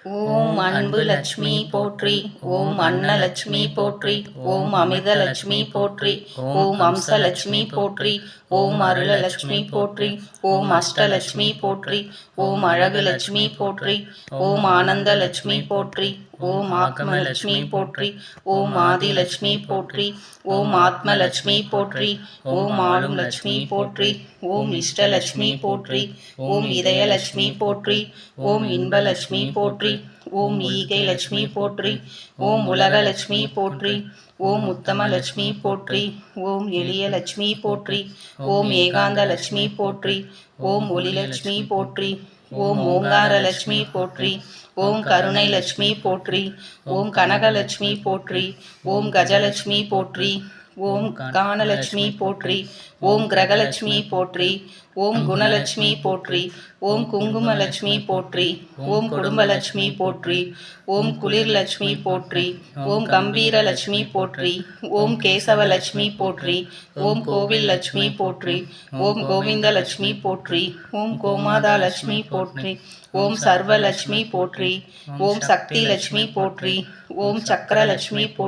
ஓம் அன்பு லட்சுமி போற்றி. ஓம் அன்னலட்சுமி போற்றி. ஓம் அமிர்தலட்சுமி போற்றி. ஓம் அம்சலட்சுமி போற்றி. ஓம் அருளலட்சுமி போற்றி. ஓம் அஷ்டலட்சுமி போற்றி. ஓம் அழகுலட்சுமி போற்றி. ஓம் ஆனந்தலட்சுமி போற்றி. ஓம் ஆத்மலட்சுமி போற்றி. ஓம் ஆதிலட்சுமி போற்றி. ஓம் ஆத்மலட்சுமி போற்றி. ஓம் ஆளும் லட்சுமி போற்றி. ஓம் இஷ்டலட்சுமி போற்றி. ஓம் இதயலட்சுமி போற்றி. ஓம் இன்பலட்சுமி போற்றி. ஓம் ஈகை லட்சுமி போற்றி. ஓம் உலகலட்சுமி போற்றி. ஓம் உத்தமலட்சுமி போற்றி. ஓம் எளியலட்சுமி போற்றி. ஓம் ஏகாந்த லட்சுமி போற்றி. ஓம் ஒளிலட்சுமி போற்றி. ஓம் ஓங்காரலட்சுமி போற்றி. ஓம் கருணை லட்சுமி போற்றி. ஓம் கனகலட்சுமி போற்றி. ஓம் கஜலட்சுமி போற்றி. ஓம் கானலட்சுமி போற்றி. ஓம் கிரகலட்சுமி போற்றி. ஓம் குணலட்சுமி போற்றி. ஓம் குங்குமலட்சுமி போற்றி. ஓம் குடும்பலட்சுமி போற்றி. ஓம் குளிர்லட்சுமி போற்றி. ஓம் கம்பீரலட்சுமி போற்றி. ஓம் கேசவலட்சுமி போற்றி. ஓம் கோவில் லட்சுமி போற்றி. ஓம் கோவிந்தலட்சுமி போற்றி. ஓம் கோமாதா லட்சுமி போற்றி. ஓம் சர்வலட்சுமி போற்றி. ஓம் சக்தி லட்சுமி போற்றி. ஓம் சக்கரலட்சுமி போற்றி.